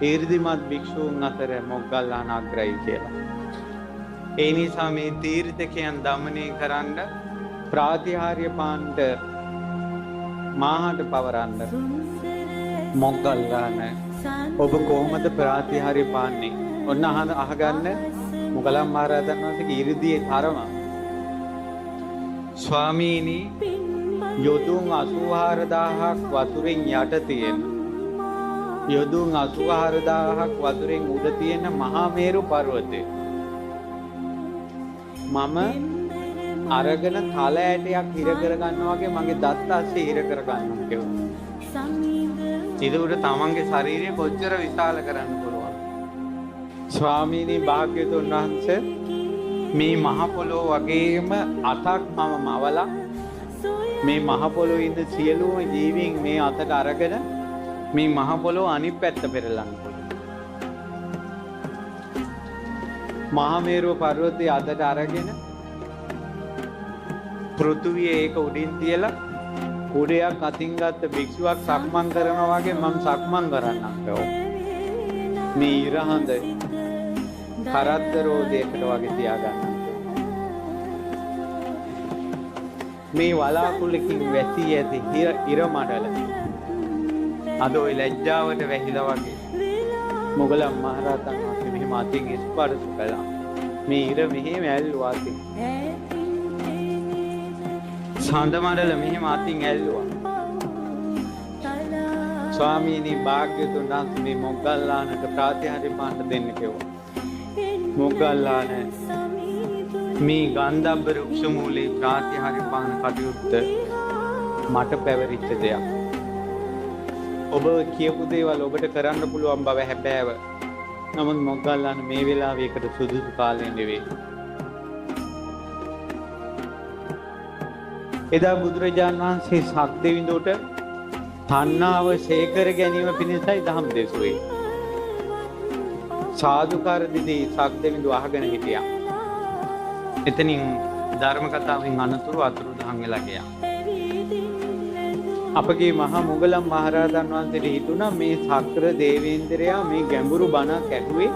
ඊර්දිමත් භික්ෂූන් අතර මොග්ගල්ලාන අග්‍රයි කියලා. ඒ නිසා මේ තීර්ථකයන් දමනය කරන්න ප්‍රාතිහාර්ය පාණ්ඩ මාහට පවරන්න මොග්ගල්ලාන ඔබ කොහොමද ප්‍රාතිහාර්ය පාන්නේ? ඔන්න අහගන්න මොගලන් මහරහතන් වහන්සේගේ 이르දියේ තරම. ස්වාමීනි යොදුන් 84000ක් වතුරෙන් යට තියෙන යොදුන් 84000ක් වතුරෙන් උඩ තියෙන මහා මේරු පර්වතය මම අරගෙන තල ඇටයක් හිර කරගන්නවා වගේ මගේ දත් අස්සේ හිර කරගන්නවා කියලා. ඒකට තමන්ගේ ශරීරය කොච්චර විශාල කරන්න පුළුවන්. ස්වාමීනි භාග්‍යවතුන් වහන්සේ මේ මහ පොළොව වගේම අතක් මම මවලා මේ මහ පොළොවේ ඉන්න සියලුම ජීවීන් මේ අතට අරගෙන මේ මහ පොළොව අනිත් පැත්ත පෙරලන්න පුළුවන්. මහා මේරුව පර්වතය අතට අරගෙන පෘථුවිය ඒක උඩින් තියලා කුඩයක් අතින් ගත්ත භික්ෂුවක් සක්මන් කරනවා වගේ මම සක්මන් කරන්නම් ඕ. මේ ඉරහඳ කරත්ත රෝදයකට වගේ තියාගන්න. මේ වලාකුළකින් වැසී ඇති ඉර මඩල අද ඔය ලැජ්ජාවට වැහිලා වගේ මොගලන් මහරහතන් වහන්සේ මෙහෙම අතින් ස්පර්ශ කළා. මේ ඉර මෙහෙම ඇල්ලුවා අතින්. සඳ මඩල මෙහෙම අතින් ඇල්ලුවා. ස්වාමීනි භාග්‍යවතුන් වහන්සේ මේ මොග්ගල්ලානට ප්‍රාතිහාර්ය පාණ්ඩ දෙන්න කිව්වා. මොග්ගල්ලාන මේ ගන්ධබ්බ වෘක්ෂ මූලයේ ප්‍රාතිහාර්ය පාන කටයුත්ත මට පැවරිච්ච දෙයක්. ඔබ කියපු දේවල් ඔබට කරන්න පුළුවන් බව හැබෑව. නමුත් මොග්ගල්ලාන මේ වෙලාවේ එකට සුදුසු කාලය නෙවෙයි. එදා බුදුරජාණන් වහන්සේ සක්දෙවිඳුට තණ්හාව ශේකර ගැනීම පිණිසයි දහම් දෙසුවේ. සාදුකාර දිදී සක්දෙවිඳු අහගෙන හිටියා. එතනින් ධර්ම කතාවෙන් අනතුරු අතුරුදහන් වෙලා ගියා. අපගේ මහා මොගලන් මහරහතන් වහන්සේට හිතුණා මේ සක්‍ර දේවේන්ද්‍රයා මේ ගැඹුරු බණක් ඇහුවේ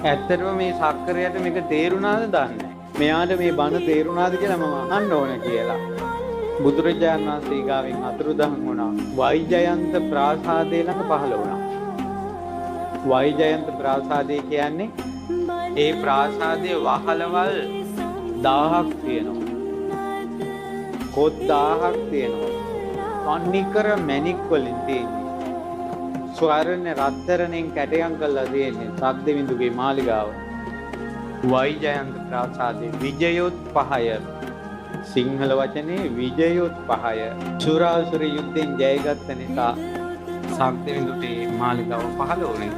ඇත්තටම මේ සක්‍රයට මේක තේරුණාද දන්නේ නැහැ. මෙයාට මේ බණ තේරුණාද කියලා මම අහන්න ඕන කියලා. බුදුරජාණන් වහන්සේ ගාවෙන් අතුරුදහන් වුණා. වෛජයන්ත ප්‍රාසාදේ ළඟ පහළ වුණා. වෛජයන්ත ප්‍රාසාදය කියන්නේ ඒ ප්‍රාසාදයේ වහලවල් 1000ක් තියෙනවා. කොත් 1000ක් තියෙනවා. අනිකර මැණික් වලින් තියෙන්නේ. ස්වර්ණ රත්තරන්ෙන් කැටයම් කරලා තියෙන්නේ සක්දෙවිඳුගේ මාලිගාව. වෛජයන්ත ප්‍රාසාදයේ විජයොත්පහය සිංහල වචනේ විජයොත්පහය සුරාසුර යුද්ධෙන් ජයගත්ත නිසා සක්දෙවිඳුට මාලිගාව පහළ වුණේ.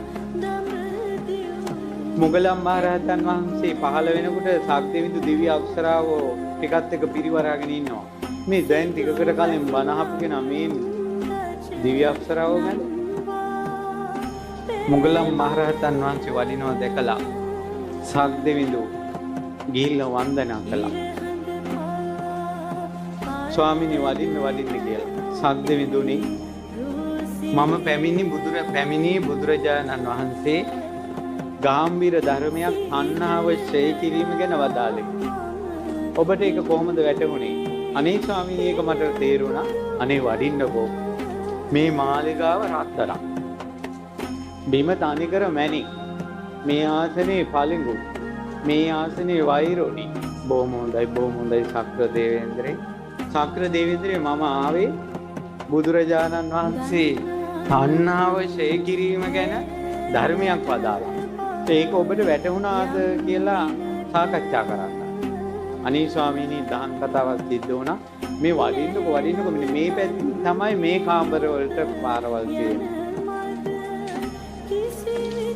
මොගලන් මහරහතන් වහන්සේ පහළ වෙනකොට සක්දෙවිඳු දිව්‍ය අක්ෂරාව ටිකත් එක පිරිවරාගෙන ඉන්නවා. මේ දැන් ටිකකට කලින් බණ අහපු කෙනා මේ දිව්‍ය අක්ෂරාව මැද මොගලන් මහරහතන් වහන්සේ වඩිනවා දැකලා සක්දෙවිඳු ගිහිල්ලා වන්දනා කළා. ස්වාමීනි වඩින්න කියලා. සක්දෙවිඳුනි මම පැමිණි බුදුරජාණන් වහන්සේ ගාම්භීර ධර්මයක් තණ්හාව ඡය කිරීම ගැන වදාළේ. ඔබට ඒක කොහොමද වැටහුනේ? අනේ ස්වාමීනි ඒක මට තේරුණා. අනේ වඩින්නකෝ. මේ මාලිගාව රත්තරන්. බිම තනිකර මැණික්. මේ ආසනේ පලිඟු. මේ ආසනේ වෛරොණි. බොහොම හොඳයි සක්‍ර දේවේන්ද්‍රේ. සක්‍ර දේවේන්ද්‍රේ මම ආවේ බුදුරජාණන් වහන්සේ තණ්හාව ඡය කිරීම ගැන ධර්මයක් වදාළා. ඒක ඔබට වැටහුණාද කියලා සාකච්ඡා කරන්න. අනේ ස්වාමීනි දහම් කතාවක් සිද්ධ වුණා. මේ වඩින්නකො මෙන්න මේ පැත්තෙන් තමයි මේ කාමර වලට පාරවල් තියෙන්නේ.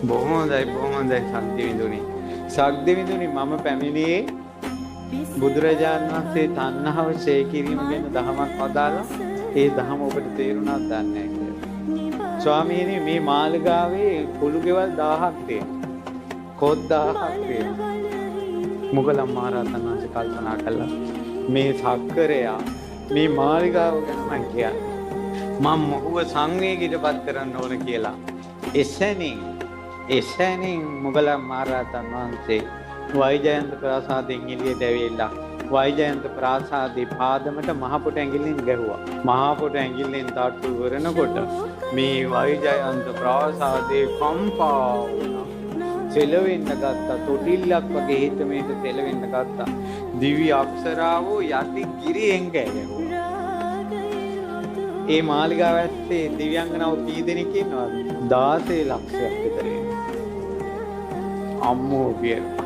බොහොම හොඳයි සක්දෙවිඳුනි. සක්දෙවිඳුනි මම පැමිණියේ බුදුරජාණන් වහන්සේ තණ්හාව ඡය කිරීම ගැන දහමක් වදාළා. ඒ දහම ඔබට තේරුණාද දන්නේ නැහැ කියලා. ස්වාමීනි මේ මාලිගාවේ කුළු ගෙවල් 1000ක් තියෙනවා. කොත් 1000ක් තියෙනවා. මොගලන් මහරහතන් වහන්සේ කල්පනා කළා මේ සක්කරයා මේ මාලිගාව ගැන මං කියන්නේ. මම මොහුව සංවේගීටපත් කරන්න ඕන කියලා. එසැනින් මුගලන් මහරහතන් වහන්සේ වෛජයන්ත ප්‍රාසාදයෙන් එළියට ඇවිල්ලා වෛජයන්ත ප්‍රාසාදයේ පාදමට මහපොට ඇඟිල්ලෙන් ගැහුවා. මහපොට ඇඟිල්ලෙන් තට්ටු කරනකොට මේ වෛජයන්ත ප්‍රාසාදයේ කම්පා වුණා. සෙලවෙන්න ගත්තා. තොටිල්ලක් වගේ හිත මේක සෙලවෙන්න ගත්තා. දිව්‍ය අප්සරාවෝ යටි ගිරියෙන් ගැහුවා. ඒ මාලිගාව ඇත්තේ දිව්‍යාංගනාව කී දෙනෙක් ඉන්නවද? 16 ලක්ෂයක් විතර ඉන්නවා. අම්මෝ කියලා.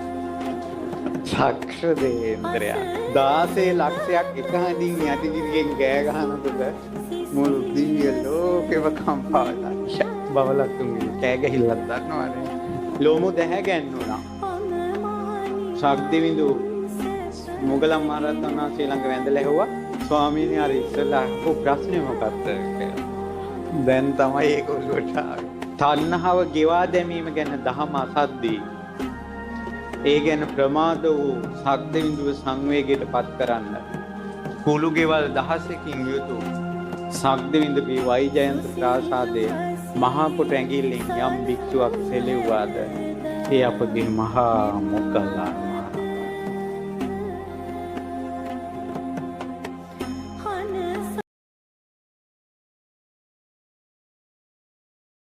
සක්ෂ දේන්ද්‍රයා 16 ලක්ෂයක් එක හඳින් යටිගිරියෙන් ගෑ ගහනකොට මුළු දිව්‍ය ලෝකෙම කම්පා වෙලා. බවලතුන්ගේ කෑ ගහිල්ලක් දන්නවනේ. ලෝමු දැහැ ගැන්නුණා. ශක්තිවිඳු මුගලන් මහරහතන් වහන්සේ ළඟ වැඳලා ඇහුවා ස්වාමීනි අර ඉස්සලා අහපු ප්‍රශ්නේ මොකක්ද කියලා. දැන් තමයි ඒක ඔළුවට ආවේ. තණ්හාව ගෙවා දැමීම ගැන දහම අසද්දී. ඒ ගැන ප්‍රමාද වූ ශක්තිවිඳුව සංවේගයට පත් කරන්න. කුළු ගෙවල් දහසකින් යුතු ශක්තිවිඳුගේ වෛජයන්ත ප්‍රාසාදයේ මහා කොට ඇඟිල්ලෙන් යම් භික්ෂුවක් සෙලෙව්වාද ඒ අපගේ මහා මොග්ගල්ලාන